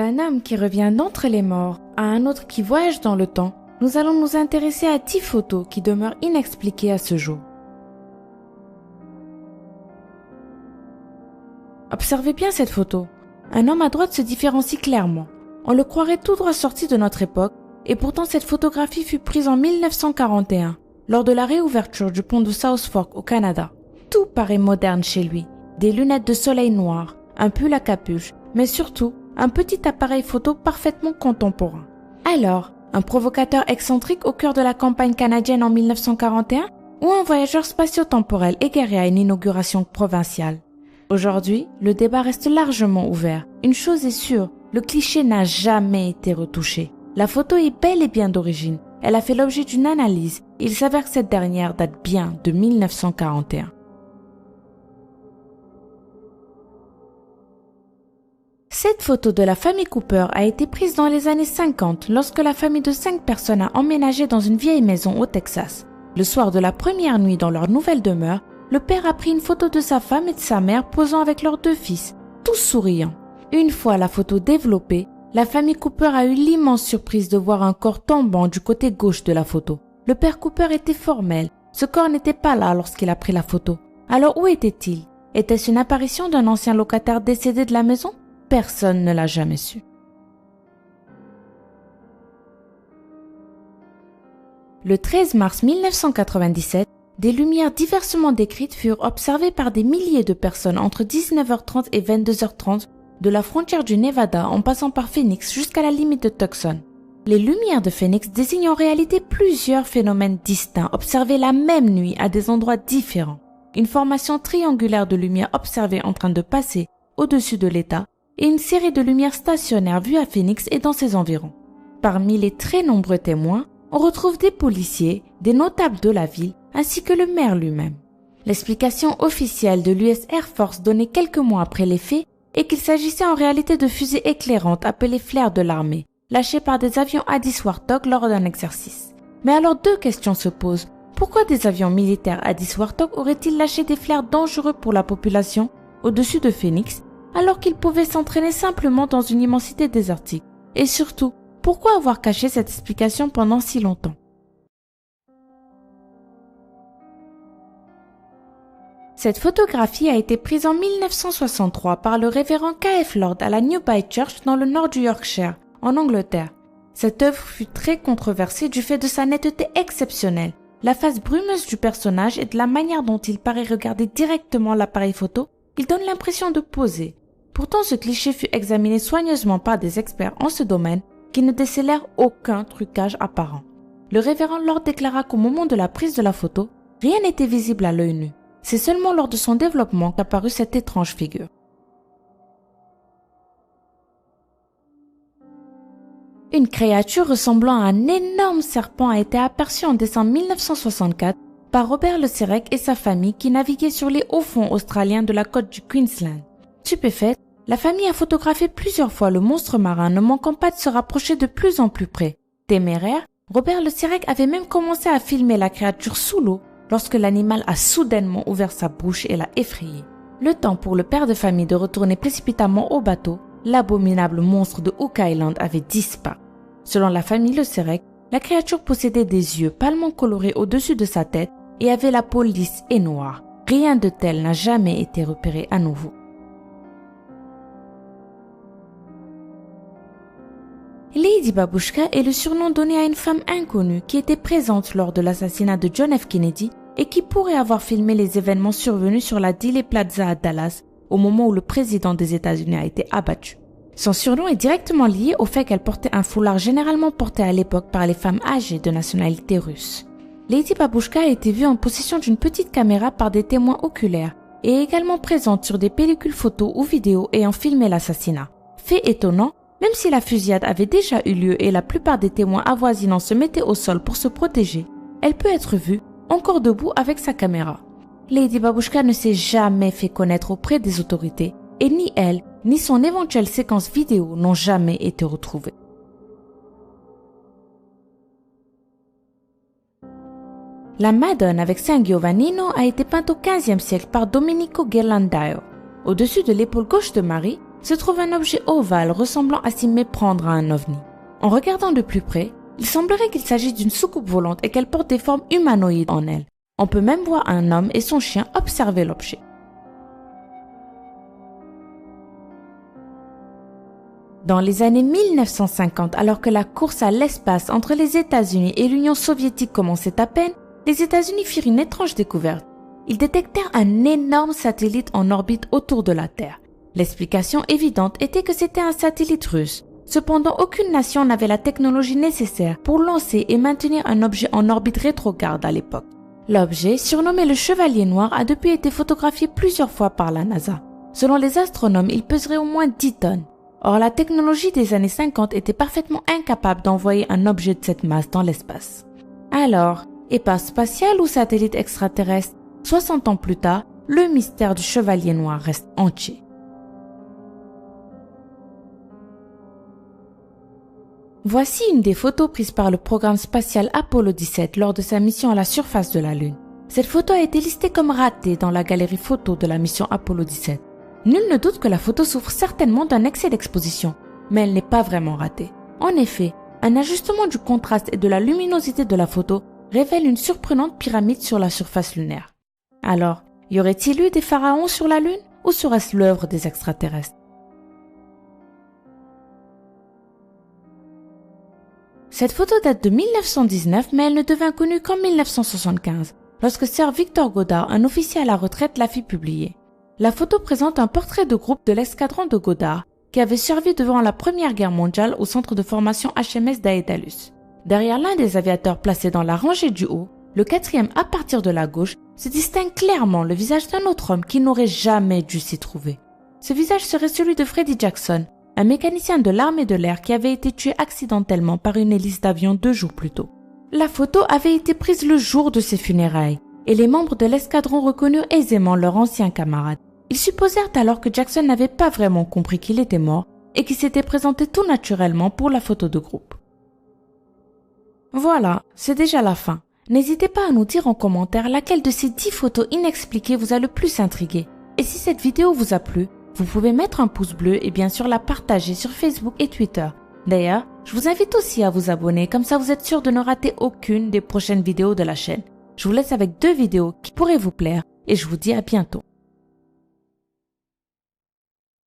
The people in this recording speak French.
D'un homme qui revient d'entre les morts à un autre qui voyage dans le temps, nous allons nous intéresser à 10 photos qui demeurent inexpliquées à ce jour. Observez bien cette photo. Un homme à droite se différencie clairement. On le croirait tout droit sorti de notre époque, et pourtant cette photographie fut prise en 1941, lors de la réouverture du pont de South Fork au Canada. Tout paraît moderne chez lui. Des lunettes de soleil noires, un pull à capuche, mais surtout un petit appareil photo parfaitement contemporain. Alors, un provocateur excentrique au cœur de la campagne canadienne en 1941 ou un voyageur spatio-temporel égaré à une inauguration provinciale? Aujourd'hui, le débat reste largement ouvert. Une chose est sûre, le cliché n'a jamais été retouché. La photo est bel et bien d'origine. Elle a fait l'objet d'une analyse. Il s'avère que cette dernière date bien de 1941. Cette photo de la famille Cooper a été prise dans les années 50 lorsque la famille de 5 personnes a emménagé dans une vieille maison au Texas. Le soir de la première nuit dans leur nouvelle demeure, le père a pris une photo de sa femme et de sa mère posant avec leurs 2 fils, tous souriants. Une fois la photo développée, la famille Cooper a eu l'immense surprise de voir un corps tombant du côté gauche de la photo. Le père Cooper était formel. Ce corps n'était pas là lorsqu'il a pris la photo. Alors où était-il? Était-ce une apparition d'un ancien locataire décédé de la maison? Personne ne l'a jamais su. Le 13 mars 1997, des lumières diversement décrites furent observées par des milliers de personnes entre 19h30 et 22h30 de la frontière du Nevada en passant par Phoenix jusqu'à la limite de Tucson. Les lumières de Phoenix désignent en réalité plusieurs phénomènes distincts observés la même nuit à des endroits différents. Une formation triangulaire de lumière observée en train de passer au-dessus de l'État et une série de lumières stationnaires vues à Phoenix et dans ses environs. Parmi les très nombreux témoins, on retrouve des policiers, des notables de la ville, ainsi que le maire lui-même. L'explication officielle de l'US Air Force donnée quelques mois après les faits est qu'il s'agissait en réalité de fusées éclairantes appelées flares de l'armée, lâchées par des avions A-10 Warthog lors d'un exercice. Mais alors 2 questions se posent. Pourquoi des avions militaires A-10 Warthog auraient-ils lâché des flares dangereux pour la population au-dessus de Phoenix alors qu'ils pouvaient s'entraîner simplement dans une immensité désertique? Et surtout, pourquoi avoir caché cette explication pendant si longtemps? Cette photographie a été prise en 1963 par le révérend K.F. Lord à la Newby Church dans le nord du Yorkshire, en Angleterre. Cette œuvre fut très controversée du fait de sa netteté exceptionnelle, la face brumeuse du personnage et de la manière dont il paraît regarder directement l'appareil photo. Il donne l'impression de poser. Pourtant, ce cliché fut examiné soigneusement par des experts en ce domaine qui ne décélèrent aucun trucage apparent. Le révérend Lord déclara qu'au moment de la prise de la photo, rien n'était visible à l'œil nu. C'est seulement lors de son développement qu'apparut cette étrange figure. Une créature ressemblant à un énorme serpent a été aperçue en décembre 1964 par Robert Le Sirek et sa famille qui naviguaient sur les hauts fonds australiens de la côte du Queensland. Stupéfaite, la famille a photographié plusieurs fois le monstre marin, ne manquant pas de se rapprocher de plus en plus près. Téméraire, Robert Le Sirek avait même commencé à filmer la créature sous l'eau lorsque l'animal a soudainement ouvert sa bouche et l'a effrayé. Le temps pour le père de famille de retourner précipitamment au bateau, l'abominable monstre de Hook Island avait disparu. Selon la famille Le Sirek, la créature possédait des yeux pâlement colorés au-dessus de sa tête et avait la peau lisse et noire. Rien de tel n'a jamais été repéré à nouveau. Lady Babushka est le surnom donné à une femme inconnue qui était présente lors de l'assassinat de John F. Kennedy et qui pourrait avoir filmé les événements survenus sur la Dealey Plaza à Dallas au moment où le président des États-Unis a été abattu. Son surnom est directement lié au fait qu'elle portait un foulard généralement porté à l'époque par les femmes âgées de nationalité russe. Lady Babushka a été vue en possession d'une petite caméra par des témoins oculaires et est également présente sur des pellicules photos ou vidéos ayant filmé l'assassinat. Fait étonnant, même si la fusillade avait déjà eu lieu et la plupart des témoins avoisinants se mettaient au sol pour se protéger, elle peut être vue, encore debout avec sa caméra. Lady Babushka ne s'est jamais fait connaître auprès des autorités et ni elle, ni son éventuelle séquence vidéo n'ont jamais été retrouvées. La Madone avec San Giovannino a été peinte au XVe siècle par Domenico Ghirlandaio. Au-dessus de l'épaule gauche de Marie, se trouve un objet ovale ressemblant à s'y méprendre à un ovni. En regardant de plus près, il semblerait qu'il s'agisse d'une soucoupe volante et qu'elle porte des formes humanoïdes en elle. On peut même voir un homme et son chien observer l'objet. Dans les années 1950, alors que la course à l'espace entre les États-Unis et l'Union soviétique commençait à peine, les États-Unis firent une étrange découverte. Ils détectèrent un énorme satellite en orbite autour de la Terre. L'explication évidente était que c'était un satellite russe. Cependant, aucune nation n'avait la technologie nécessaire pour lancer et maintenir un objet en orbite rétrograde à l'époque. L'objet, surnommé le Chevalier Noir, a depuis été photographié plusieurs fois par la NASA. Selon les astronomes, il peserait au moins 10 tonnes. Or, la technologie des années 50 était parfaitement incapable d'envoyer un objet de cette masse dans l'espace. Alors, épave spatiale ou satellite extraterrestre, 60 ans plus tard, le mystère du Chevalier Noir reste entier. Voici une des photos prises par le programme spatial Apollo 17 lors de sa mission à la surface de la Lune. Cette photo a été listée comme ratée dans la galerie photo de la mission Apollo 17. Nul ne doute que la photo souffre certainement d'un excès d'exposition, mais elle n'est pas vraiment ratée. En effet, un ajustement du contraste et de la luminosité de la photo révèle une surprenante pyramide sur la surface lunaire. Alors, y aurait-il eu des pharaons sur la Lune ou serait-ce l'œuvre des extraterrestres? Cette photo date de 1919, mais elle ne devint connue qu'en 1975, lorsque Sir Victor Goddard, un officier à la retraite, la fit publier. La photo présente un portrait de groupe de l'escadron de Goddard, qui avait servi durant la Première Guerre mondiale au centre de formation HMS Daedalus. Derrière l'un des aviateurs placés dans la rangée du haut, le quatrième à partir de la gauche, se distingue clairement le visage d'un autre homme qui n'aurait jamais dû s'y trouver. Ce visage serait celui de Freddie Jackson, un mécanicien de l'armée de l'air qui avait été tué accidentellement par une hélice d'avion 2 jours plus tôt. La photo avait été prise le jour de ses funérailles, et les membres de l'escadron reconnurent aisément leur ancien camarade. Ils supposèrent alors que Jackson n'avait pas vraiment compris qu'il était mort et qu'il s'était présenté tout naturellement pour la photo de groupe. Voilà, c'est déjà la fin. N'hésitez pas à nous dire en commentaire laquelle de ces 10 photos inexpliquées vous a le plus intrigué. Et si cette vidéo vous a plu, vous pouvez mettre un pouce bleu et bien sûr la partager sur Facebook et Twitter. D'ailleurs, je vous invite aussi à vous abonner, comme ça vous êtes sûr de ne rater aucune des prochaines vidéos de la chaîne. Je vous laisse avec 2 vidéos qui pourraient vous plaire et je vous dis à bientôt.